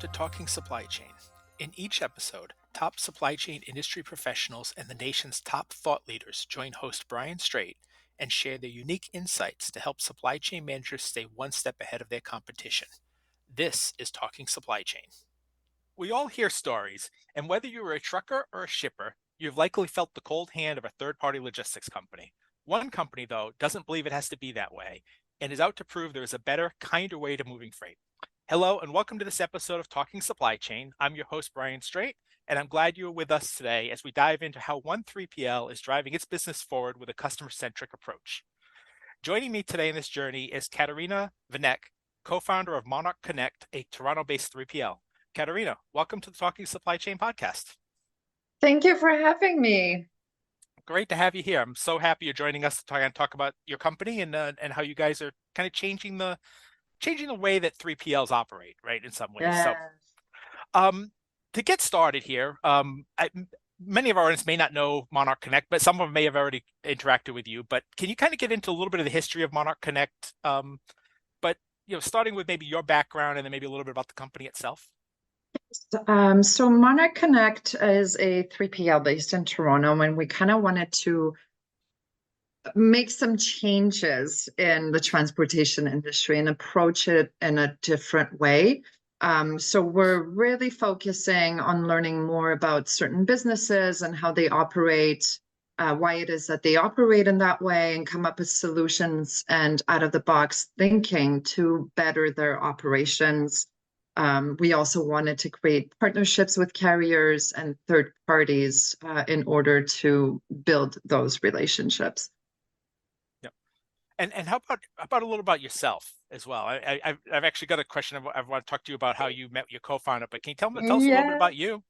to Talking Supply Chain. In each episode, top supply chain industry professionals and the nation's top thought leaders join host Brian Strait and share their unique insights to help supply chain managers stay one step ahead of their competition. This is Talking Supply Chain. We all hear stories, and whether you're a trucker or a shipper, you've likely felt the cold hand of a third-party logistics company. One company, though, doesn't believe it has to be that way and is out to prove there is a better, kinder way to moving freight. Hello, and welcome to this episode of Talking Supply Chain. I'm your host, Brian Strait, and I'm glad you're with us today as we dive into how one 3PL is driving its business forward with a customer-centric approach. Joining me today in this journey is Katarina Vanek, co-founder of MonarKonnect, a Toronto-based 3PL. Katarina, welcome to the Talking Supply Chain podcast. Thank you for having me. Great to have you here. I'm so happy you're joining us to talk about your company and how you guys are kind of changing the way that 3PLs operate, right, in some ways. Yes. So to get started here, many of our audience may not know MonarKonnect, but some of them may have already interacted with you. But can you kind of get into a little bit of the history of MonarKonnect? But starting with maybe your background and then maybe a little bit about the company itself. So MonarKonnect is a 3PL based in Toronto, and we kind of wanted to make some changes in the transportation industry and approach it in a different way. So we're really focusing on learning more about certain businesses and how they operate, why it is that they operate in that way, and come up with solutions and out-of-the-box thinking to better their operations. We also wanted to create partnerships with carriers and third parties in order to build those relationships. Yep. And how about a little about yourself as well? I've actually got a question. I want to talk to you about how you met your co-founder, but can you tell us a little bit about you?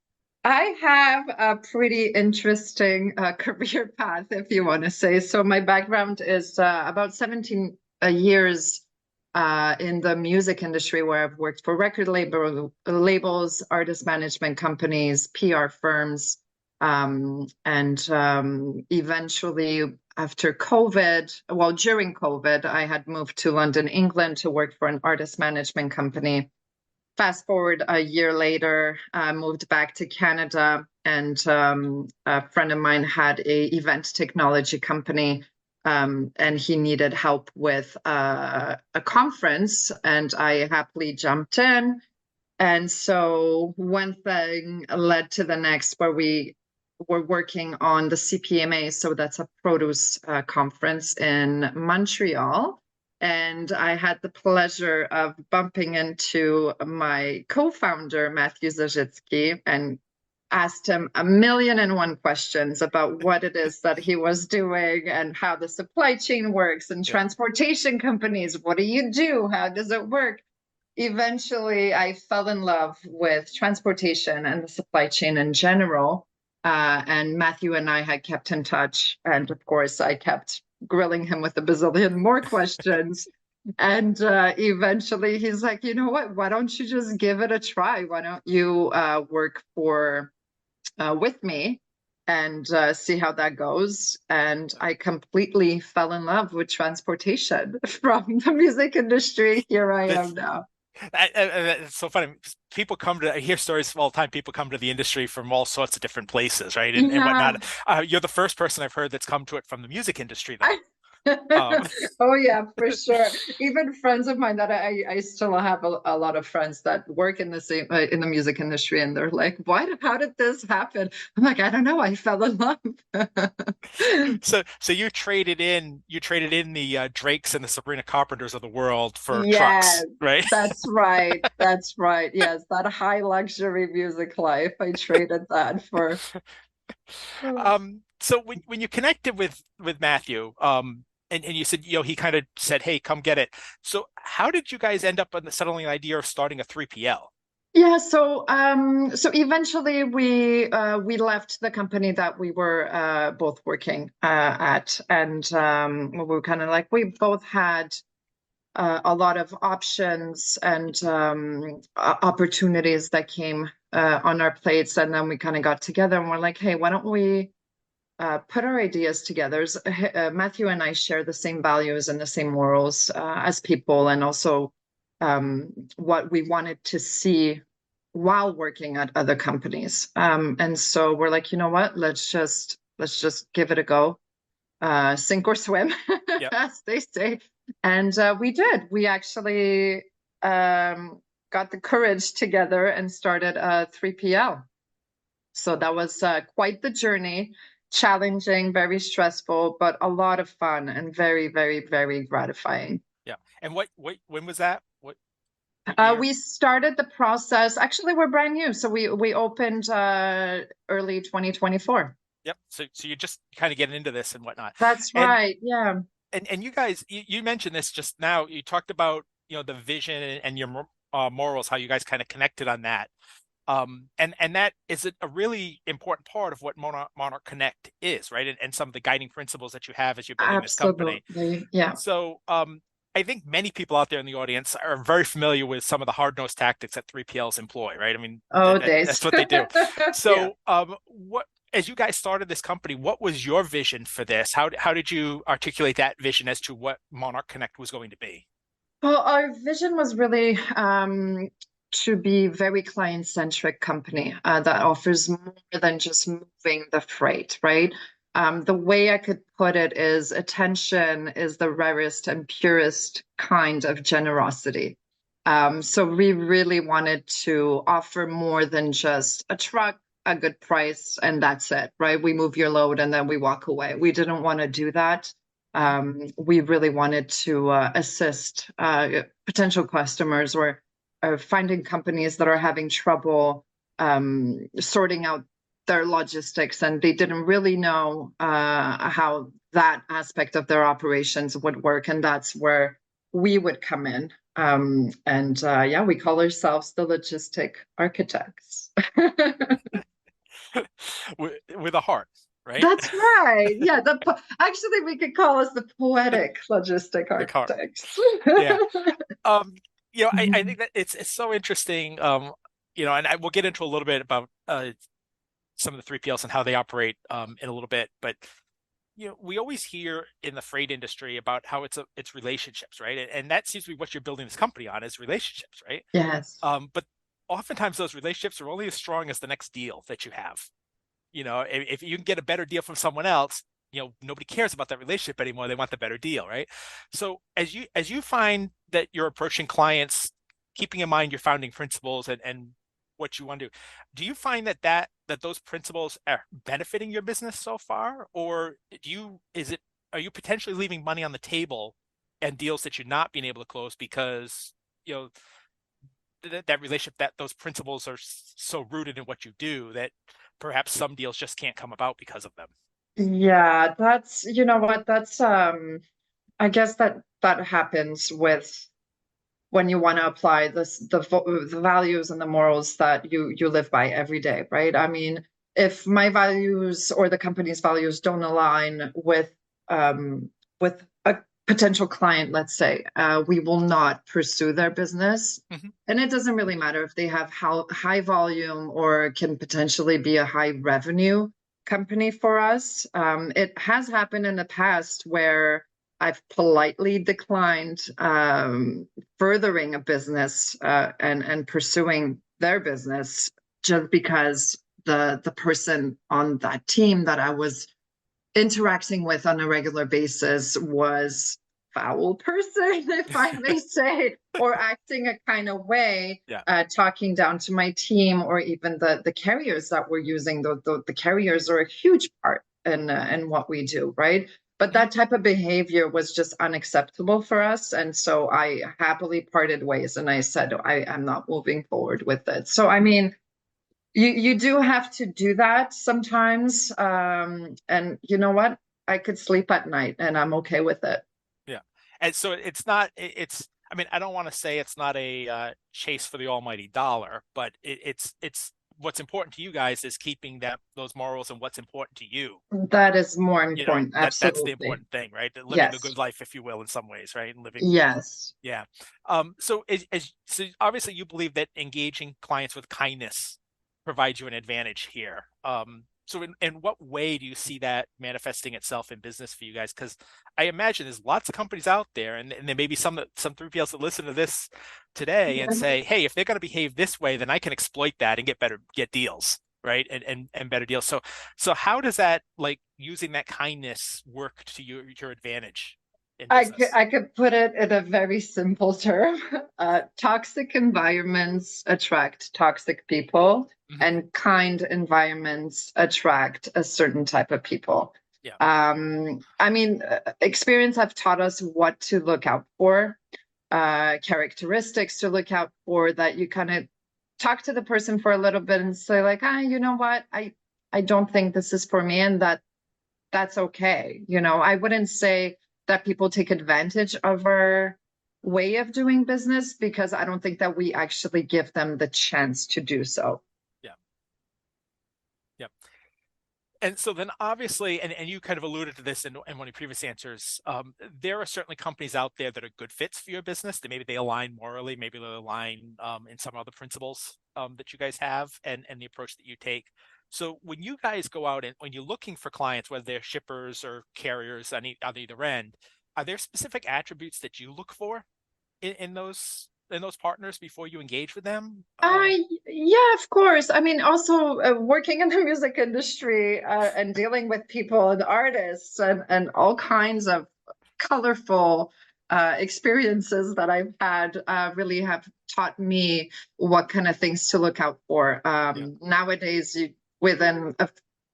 I have a pretty interesting career path, if you want to say. So my background is about 17 years in the music industry, where I've worked for record labels, artist management companies, PR firms, and eventually after COVID, during COVID, I had moved to London, England to work for an artist management company. Fast forward a year later, I moved back to Canada, and a friend of mine had an event technology company, and he needed help with a conference, and I happily jumped in. And so one thing led to the next, where we were working on the CPMA. So that's a produce conference in Montreal. And I had the pleasure of bumping into my co-founder, Matthew Zajitsky, and asked him 1,000,001 questions about what it is that he was doing and how the supply chain works and transportation companies. What do you do? How does it work? Eventually, I fell in love with transportation and the supply chain in general. And Matthew and I had kept in touch. And of course, I kept grilling him with a bazillion more questions. And eventually he's like, you know what? Why don't you just give it a try? Why don't you work with me and see how that goes? And I completely fell in love with transportation from the music industry. Here I am now. It's so funny. People I hear stories all the time. People come to the industry from all sorts of different places, right? And whatnot. You're the first person I've heard that's come to it from the music industry, though. Oh yeah, for sure. Even friends of mine that I still have a lot of friends that work in the same in the music industry, and they're like, how did this happen? I'm like, I don't know, I fell in love. So you traded in the Drakes and the Sabrina Carpenters of the world for trucks, right? That's right. That's right. Yes, that high luxury music life, I traded that for. So when you connected with Matthew, and you said, he kind of said, hey, come get it. So how did you guys end up on the settling idea of starting a 3PL? Yeah, so eventually we left the company that we were both working at, and we were kind of like, we both had a lot of options and opportunities that came on our plates, and then we kind of got together and we're like, hey, why don't we put our ideas together? Matthew and I share the same values and the same morals as people, and also what we wanted to see while working at other companies. And so we're like, you know what? Let's just give it a go, sink or swim, Yep. as they say. And we did. We actually got the courage together and started a 3PL. So that was quite the journey, challenging, very stressful, but a lot of fun and very, very, very gratifying. Yeah. And when was that? What year? We started the process. Actually, we're brand new, so we opened early 2024. Yep. So you're just kind of getting into this and whatnot. That's And right. Yeah, and you guys, you mentioned this just now. You talked about, the vision and your morals, how you guys kind of connected on that. And that is a really important part of what MonarKonnect is, right? And some of the guiding principles that you have as you're building this company. absolutely. Yeah, So I think many people out there in the audience are very familiar with some of the hard-nosed tactics that 3PLs employ, right? I mean, oh days. that's what they do. Yeah. So what as you guys started this company, what was your vision for this? How did you articulate that vision as to what MonarKonnect was going to be? Well, our vision was really to be very client-centric company that offers more than just moving the freight, right? The way I could put it is attention is the rarest and purest kind of generosity. So we really wanted to offer more than just a truck, a good price, and that's it, right? We move your load and then we walk away. We didn't want to do that. Mhm. We really wanted to assist potential customers or finding companies that are having trouble sorting out their logistics and they didn't really know how that aspect of their operations would work. And that's where we would come in. And yeah, we call ourselves the logistic architects. With a heart, right? That's right. Yeah, actually we could call us the poetic logistic The car. architects. Yeah. Um, I think that it's so interesting. And we'll get into a little bit about some of the 3PLs and how they operate in a little bit. But we always hear in the freight industry about how it's relationships, right? And that seems to be what you're building this company on is relationships, right? Yes. But oftentimes those relationships are only as strong as the next deal that you have. If you can get a better deal from someone else, nobody cares about that relationship anymore. They want the better deal, right? So as you find that you're approaching clients, keeping in mind your founding principles and what you want to do you find that those principles are benefiting your business so far, or are you potentially leaving money on the table and deals that you're not being able to close because you know that relationship, that those principles are so rooted in what you do that perhaps some deals just can't come about because of them. Yeah, that's, you know what, that's I guess that happens with when you want to apply the values and the morals that you live by every day, right? I mean, if my values or the company's values don't align with a potential client, let's say, we will not pursue their business. Mhm. And it doesn't really matter if they have how high volume or can potentially be a high revenue company for us. It has happened in the past where I've politely declined furthering a business and pursuing their business just because the person on that team that I was interacting with on a regular basis was foul person, if I may say, or acting a kind of way, Yeah. talking down to my team or even the carriers that we're using. The carriers are a huge part in what we do, right? But Mhm. that type of behavior was just unacceptable for us. And so I happily parted ways and I said, I'm not moving forward with it. So, I mean, you do have to do that sometimes. And you know what? I could sleep at night and I'm okay with it. Yeah. And so it's not, I mean, I don't want to say it's not a chase for the almighty dollar, but it's what's important to you guys is keeping those morals and what's important to you. That is more important. That's the Absolutely. important thing, right? Living the Yes. good life, if you will, in some ways, right? And living, Yes. yeah. So obviously you believe that engaging clients with kindness provides you an advantage here. So in what way do you see that manifesting itself in business for you guys? Because I imagine there's lots of companies out there, and there may be some 3PLs that listen to this today and say, hey, if they're going to behave this way, then I can exploit that and get deals, right? And better deals. So how does that, like, using that kindness work to your advantage in business? I could put it in a very simple term. Toxic environments attract toxic people, Hmm. and kind environments attract a certain type of people. Yeah. I mean, experience have taught us what to look out for, characteristics to look out for, that you kind of talk to the person for a little bit and say like, you know what, I don't think this is for me, and that's okay. I wouldn't say that people take advantage of our way of doing business, because I don't think that we actually give them the chance to do so. Yeah. Yeah. And so then obviously, and you kind of alluded to this in one of your previous answers, there are certainly companies out there that are good fits for your business, that maybe they align morally, maybe they align in some other principles that you guys have, and the approach that you take. So when you guys go out and when you're looking for clients, whether they're shippers or carriers on either end, are there specific attributes that you look for in those partners before you engage with them? Yeah, of course. I mean, also working in the music industry and dealing with people and artists and all kinds of colorful experiences that I've had really have taught me what kind of things to look out for. Yeah. Nowadays, within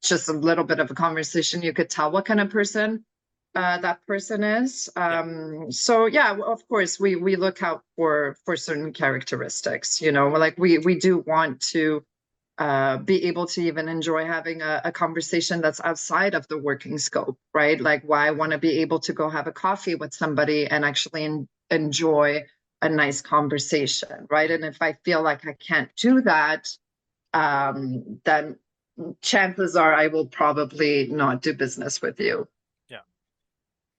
just a little bit of a conversation, you could tell what kind of person that person is. Yeah. So yeah, of course, we look out for certain characteristics. Like we do want to be able to even enjoy having a conversation that's outside of the working scope, right? Like, why I want to be able to go have a coffee with somebody and actually enjoy a nice conversation, right? Mhm. And if I feel like I can't do that, then chances are I will probably not do business with you. Yeah.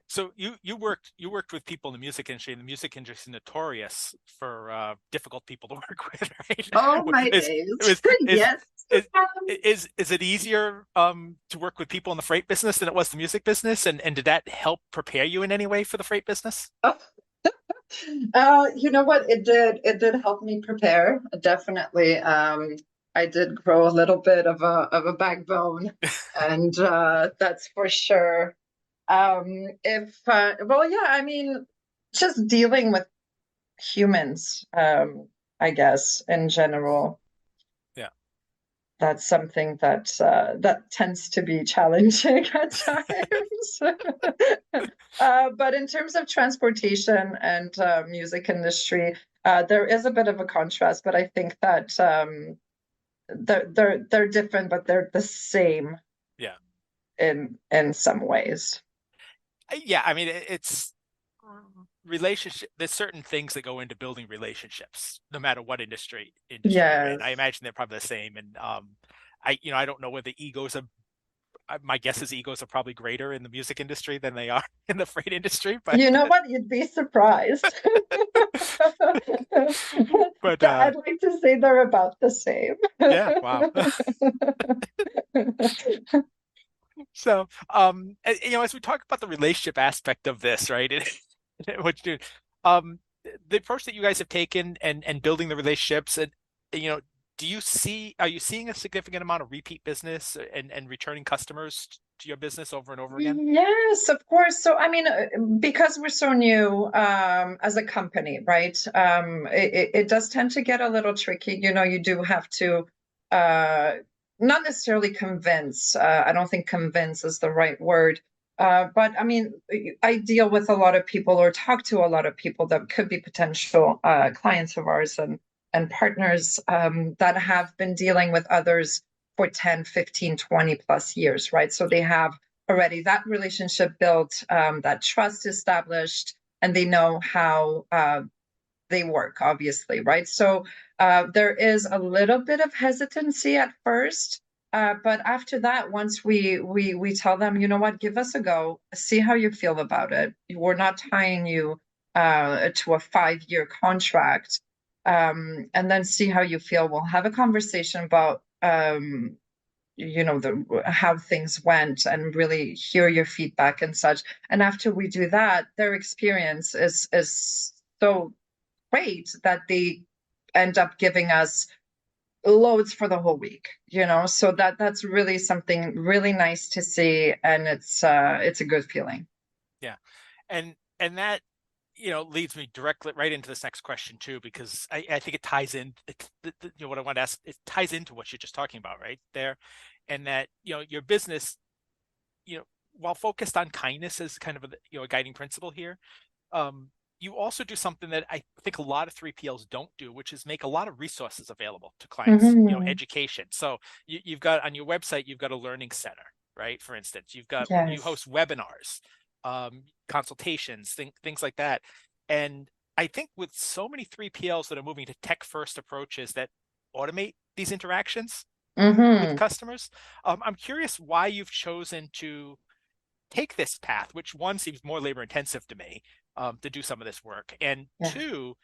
So you worked with people in the music industry, and the music industry is notorious for difficult people to work with, Oh right? my Is days. is is Yes. is is it easier to work with people in the freight business than it was the music business? And did that help prepare you in any way for the freight business? You know what? It did help me prepare, definitely. I did grow a little bit of a backbone, and that's for sure. If Well, yeah, I mean, just dealing with humans, I guess in general, Yeah. that's something that tends to be challenging at times. But in terms of transportation and music industry, there is a bit of a contrast, but I think that they're different, but they're the same Yeah. in some ways. Yeah, I mean, it's relationship. There's certain things that go into building relationships, no matter what industry you're in. I Yes. imagine they're probably the same. And I don't know whether egos are. My guess is egos are probably greater in the music industry than they are in the freight industry. But You know what? You'd be surprised. but I'd like to say they're about the same. yeah, wow. So as we talk about the relationship aspect of this, right? What you do, the approach that you guys have taken and building the relationships, and you know, are you seeing a significant amount of repeat business and returning customers to your business over and over again? Yes, of course. So, I mean, because we're so new as a company, right? It does tend to get a little tricky. You do have to uh, not necessarily convince. I don't think convince is the right word. But I mean, I deal with a lot of people or talk to a lot of people that could be potential clients of ours and partners that have been dealing with others for 10, 15, 20 plus years, right? So they have already that relationship built, that trust established, and they know how they work, obviously, right? So there is a little bit of hesitancy at first. But after that, once we tell them, you know what, give us a go, see how you feel about it. We're not tying you to a 5-year contract, and then see how you feel. We'll have a conversation about how things went and really hear your feedback and such. And after we do that, their experience is so great that they end up giving us loads for the whole week, so that's really something really nice to see, and it's a good feeling. Yeah. And that, leads me directly right into this next question too, because I think it ties in, what I want to ask, it ties into what you're just talking about right there. And that, your business, you know, while focused on kindness as kind of a guiding principle here, um, you also do something that I think a lot of 3PLs don't do, which is make a lot of resources available to clients, Hmm. education. So you've got on your website, you've got a learning center, right? For instance, you Yes. host webinars, consultations, things like that. And I think with so many 3PLs that are moving to tech first approaches that automate these interactions with Hmm. customers, I'm curious why you've chosen to take this path, which one seems more labor intensive to me, to do some of this work, and Yeah. two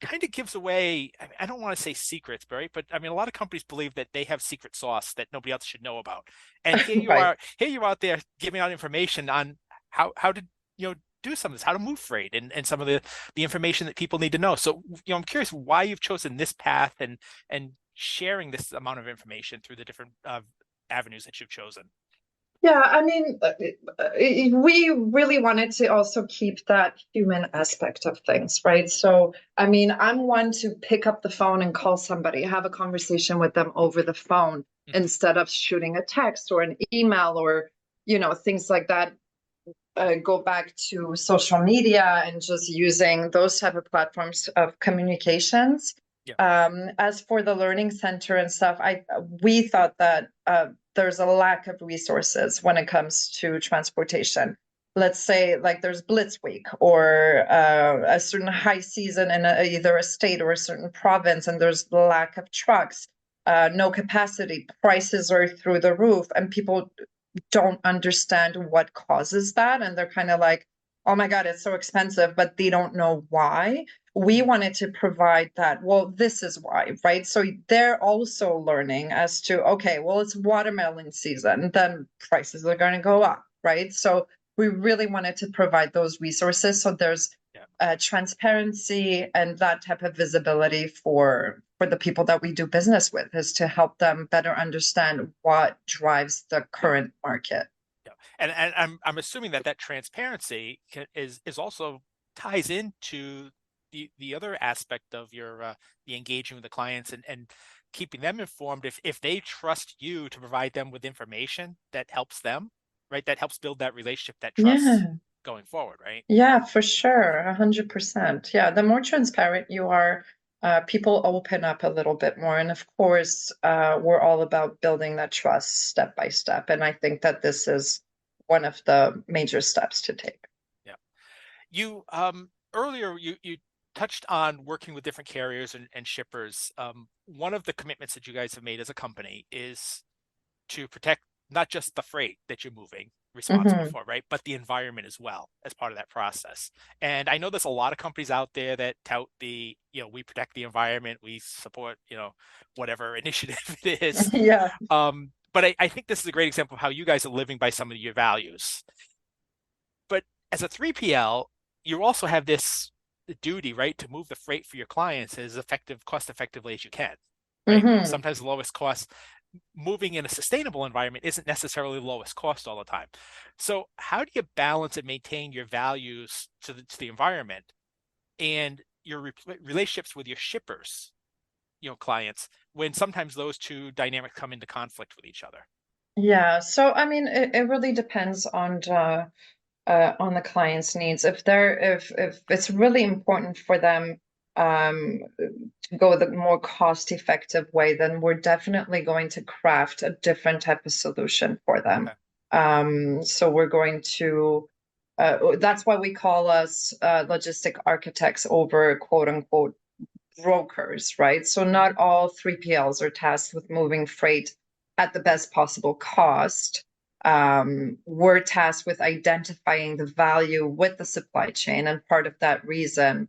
kind of gives away. I don't want to say secrets, Barry, but I mean a lot of companies believe that they have secret sauce that nobody else should know about. And Right. here you're out there giving out information on how to do some of this, how to move freight, and some of the information that people need to know. So I'm curious why you've chosen this path and sharing this amount of information through the different avenues that you've chosen. Yeah, I mean, we really wanted to also keep that human aspect of things, right? So, I mean, I'm one to pick up the phone and call somebody, have a conversation with them over the phone Mhm. instead of shooting a text or an email or, things like that. Go back to social media and just using those type of platforms of communications. Yeah. As for the learning center and stuff, we thought that there's a lack of resources when it comes to transportation. Let's say like there's Blitz Week or a certain high season in either a state or a certain province, and there's lack of trucks, no capacity, prices are through the roof, and people don't understand what causes that, and they're kind of like, oh my god, it's so expensive, but they don't know why. We Mhm. wanted to provide that, well, this is why, right? So they're also learning as to, okay, well, it's watermelon season, then prices are going to go up, right? So we really wanted to provide those resources so there's Yeah. transparency and that type of visibility for the people that we do business with, is to help them better understand what drives the current market. Yeah, and I'm assuming that transparency is also ties into the other aspect of your the engaging with the clients and keeping them informed. If they trust you to provide them with information that helps them, right? That helps build that relationship, that trust Yeah. going forward, right? Yeah, for sure. 100%. Yeah, the more transparent you are, people open up a little bit more. And of course, we're all about building that trust step by step. And I think that this is one of the major steps to take. Yeah. You earlier you touched on working with different carriers and shippers. One of the commitments that you guys have made as a company is to protect not just the freight that you're moving responsible Hmm. for, right? But the environment as well as part of that process. And I know there's a lot of companies out there that tout we protect the environment, we support, whatever initiative it is. Yeah. But I think this is a great example of how you guys are living by some of your values. But as a 3PL, you also have this duty, right, to move the freight for your clients as cost effectively as you can, right? Hmm. Sometimes the lowest cost moving in a sustainable environment isn't necessarily lowest cost all the time. So how do you balance and maintain your values to the environment and your relationships with your shippers, clients, when sometimes those two dynamics come into conflict with each other? Yeah. So, I mean, it really depends on the client's needs. If it's really important for them to go the more cost effective way, then we're definitely going to craft a different type of solution for them. Okay. So we're going to that's why we call us logistic architects over quote unquote brokers, right? So not all 3PLs are tasked with moving freight at the best possible cost. We're tasked with identifying the value with the supply chain. And part of that reason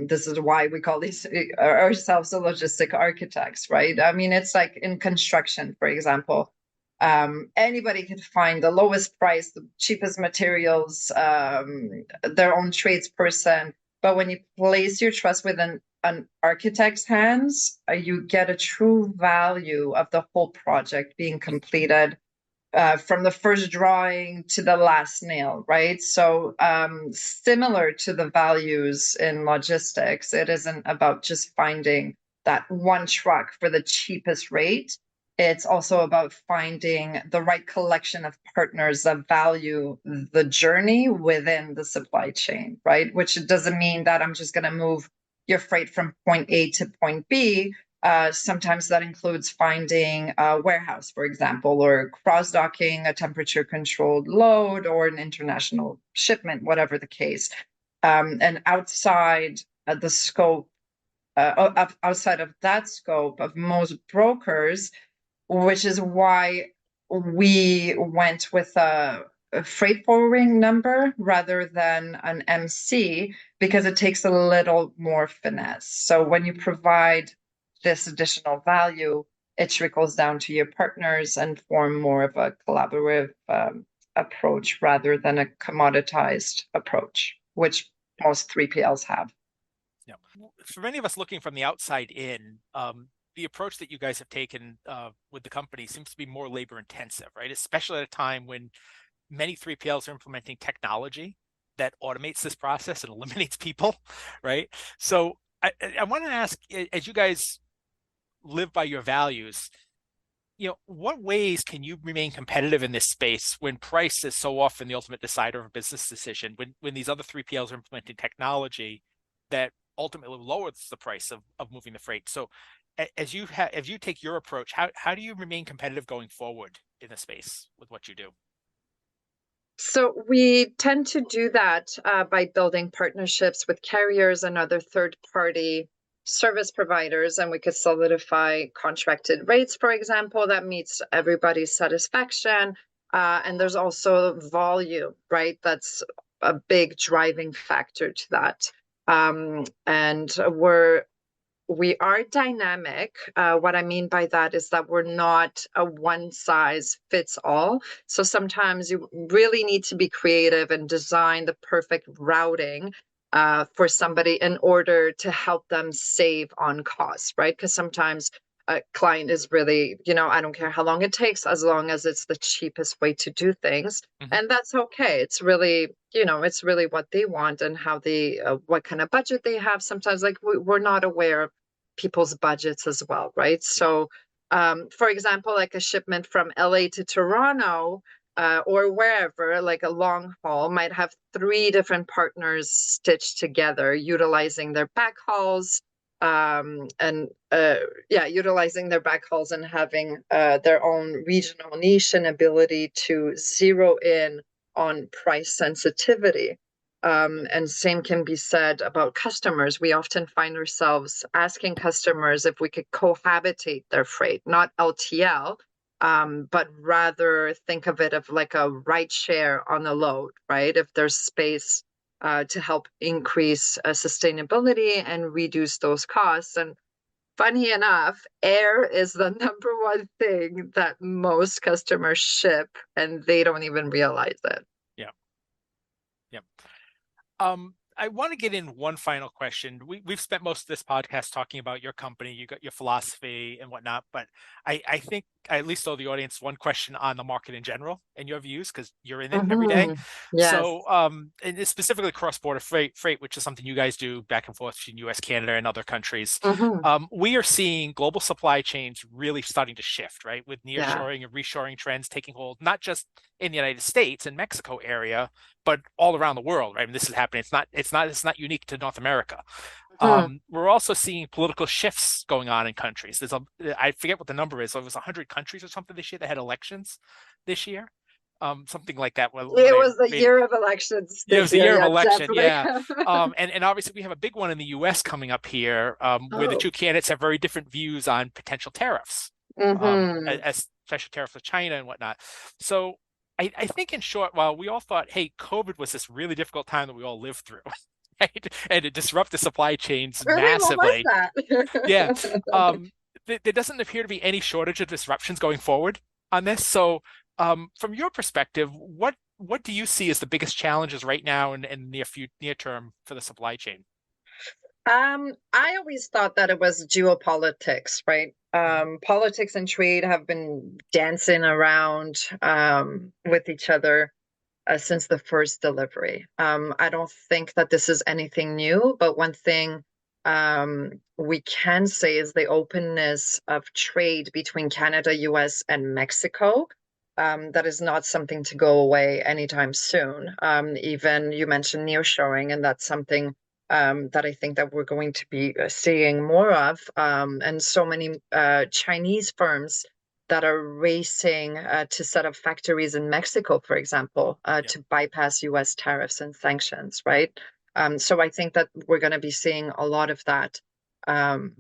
This is why we call these ourselves the logistic architects, right? I mean, it's like in construction, for example. Anybody can find the lowest price, the cheapest materials, their own tradesperson. But when you place your trust within an architect's hands, you get a true value of the whole project being completed, from the first drawing to the last nail, right? So, similar to the values in logistics, it isn't about just finding that one truck for the cheapest rate. It's also about finding the right collection of partners that value the journey within the supply chain, right? Which doesn't mean that I'm just going to move your freight from point A to point B. Sometimes that includes finding a warehouse, for example, or cross docking a temperature controlled load or an international shipment, whatever the case. And outside the scope, outside of that scope of most brokers, which is why we went with a freight forwarding number rather than an MC, because it takes a little more finesse. So when you provide this additional value, it trickles down to your partners and form more of a collaborative approach rather than a commoditized approach, which most 3PLs have. Yeah. For many of us looking from the outside in, the approach that you guys have taken with the company seems to be more labor intensive, right? Especially at a time when many 3PLs are implementing technology that automates this process and eliminates people, right? So I want to ask, as you guys live by your values, what ways can you remain competitive in this space when price is so often the ultimate decider of a business decision, when these other 3PLs are implementing technology that ultimately lowers the price of moving the freight? So as you take your approach, how do you remain competitive going forward in the space with what you do? So we tend to do that by building partnerships with carriers and other third-party service providers, and we could solidify contracted rates, for example, that meets everybody's satisfaction. And there's also volume, right? That's a big driving factor to that. And we are dynamic. What I mean by that is that we're not a one size fits all. So sometimes you really need to be creative and design the perfect routing for somebody in order to help them save on costs, right? Because sometimes a client is really, I don't care how long it takes, as long as it's the cheapest way to do things. Mhm. And that's okay. It's really, it's really what they want and how they, what kind of budget they have. Sometimes, like, we're not aware of people's budgets as well, right? So, for example, like a shipment from LA to Toronto, or wherever, like a long haul, might have three different partners stitched together, utilizing their backhauls, and yeah, utilizing their backhauls and having their own regional niche and ability to zero in on price sensitivity. And same can be said about customers. We often find ourselves asking customers if we could cohabitate their freight, not LTL, but rather think of it of like a ride share on a load, right? If there's space to help increase sustainability and reduce those costs. And funny enough, air is the number one thing that most customers ship, and they don't even realize it. Yeah. Yeah. I want to get in one final question. We've spent most of this podcast talking about your company, you got your philosophy and whatnot, but I think I at least owe the audience one question on the market in general and your views because you're in it every day. Yes. So, and it's specifically cross-border freight, which is something you guys do back and forth between U.S., Canada, and other countries. Hmm. We are seeing global supply chains really starting to shift, right? With Yeah. nearshoring and reshoring trends taking hold, not just in the United States and Mexico area, but all around the world, right? I mean, this is happening. It's not unique to North America. Hmm. We're also seeing political shifts going on in countries. I forget what the number is. So it was 100 countries or something this year that had elections this year, something like that. When It I was the made it, year of elections it this was the year. year of Yeah, election, definitely. yeah. And obviously we have a big one in the U.S. coming up here, where the Oh. two candidates have very different views on potential tariffs, Hmm. as special tariffs with China and whatnot. So I think in short, while we all thought, hey, COVID was this really difficult time that we all lived through, right? And it disrupted the supply chains Really, what was massively. Yeah. that? Um, there doesn't appear to be any shortage of disruptions going forward on this. So, from your perspective, what do you see as the biggest challenges right now and near term for the supply chain? I always thought that it was geopolitics, right? Hmm. Politics and trade have been dancing around with each other since the first delivery. I don't think that this is anything new, but one thing we can say is the openness of trade between Canada, US, and Mexico. That is not something to go away anytime soon. Even you mentioned nearshoring, and that's something that I think that we're going to be seeing more of. And so many Chinese firms that are racing to set up factories in Mexico, for example, Yep. to bypass US tariffs and sanctions, right? So I think that we're going to be seeing a lot of that um,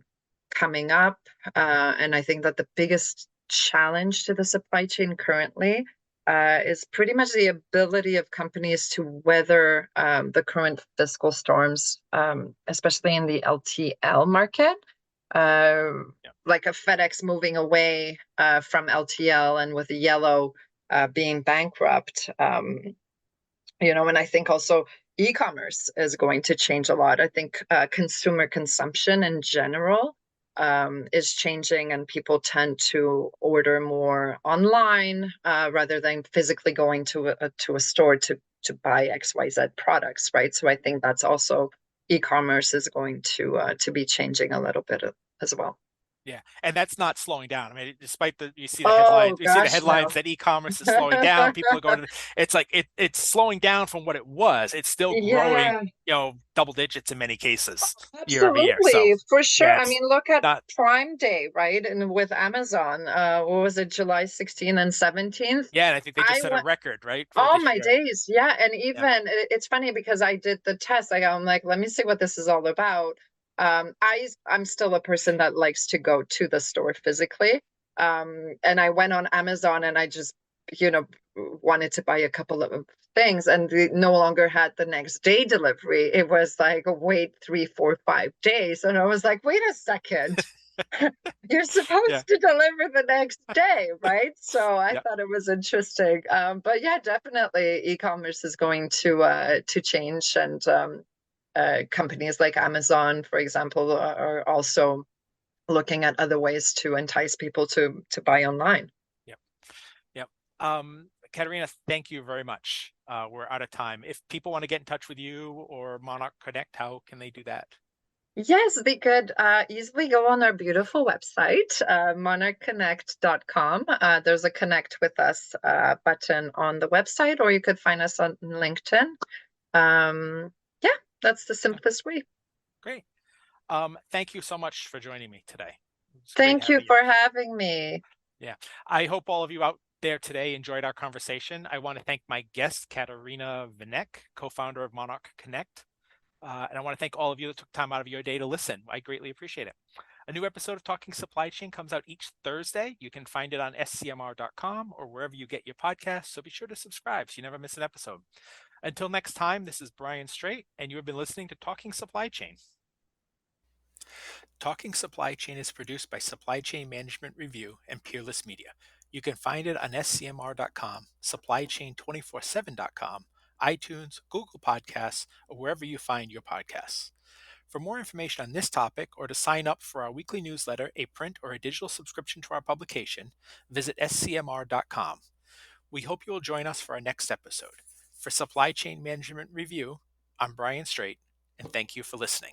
coming up. And I think that the biggest challenge to the supply chain currently is pretty much the ability of companies to weather the current fiscal storms, especially in the LTL market. Uh, Yep. like a FedEx moving away from LTL and with Yellow being bankrupt. And I think also e-commerce is going to change a lot. I think consumer consumption in general is changing, and people tend to order more online rather than physically going to a store to buy XYZ products, right? So I think that's also e-commerce is going to be changing a little bit as well. Yeah, and that's not slowing down. I mean, despite Oh you see the gosh, headlines no. that e-commerce is slowing down. People are going to. It's like it's slowing down from what it was. It's still growing, Yeah, double digits in many cases year over year. So, absolutely, for sure. yeah, I it's mean, look at not. Prime Day, right? And with Amazon, what was it, July 16th and 17th? Yeah, and I think they just I set a went, record, right, for oh this my year. days, yeah. And Yeah. even it's funny because I did the test. I'm like, let me see what this is all about. I'm still a person that likes to go to the store physically. And I went on Amazon and I just, you know, wanted to buy a couple of things, and we no longer had the next day delivery. It was like wait 3, 4, 5 days, and I was like, wait a second. You're Yeah. supposed to deliver the next day, right? So I Yeah. thought it was interesting. But yeah, definitely e-commerce is going to change, and companies like Amazon, for example, are also looking at other ways to entice people to buy online. Yep. Yep. Katerina, thank you very much. We're out of time. If people want to get in touch with you or Monarch Connect, how can they do that? Yes, they could easily go on our beautiful website, monarchconnect.com. There's a connect with us button on the website, or you could find us on LinkedIn. Yeah, that's the Okay, simplest way. great. Thank you so much for joining me today. It's great Thank you having you. for having me. Yeah. I hope all of you out there today enjoyed our conversation. I want to thank my guest, Katerina Vinek, co-founder of Monarch Connect. And I want to thank all of you that took time out of your day to listen. I greatly appreciate it. A new episode of Talking Supply Chain comes out each Thursday. You can find it on scmr.com or wherever you get your podcasts. So be sure to subscribe so you never miss an episode. Until next time, this is Brian Straight, and you have been listening to Talking Supply Chain. Talking Supply Chain is produced by Supply Chain Management Review and Peerless Media. You can find it on scmr.com, supplychain247.com, iTunes, Google Podcasts, or wherever you find your podcasts. For more information on this topic or to sign up for our weekly newsletter, a print or a digital subscription to our publication, visit scmr.com. We hope you will join us for our next episode. For Supply Chain Management Review, I'm Brian Straight, and thank you for listening.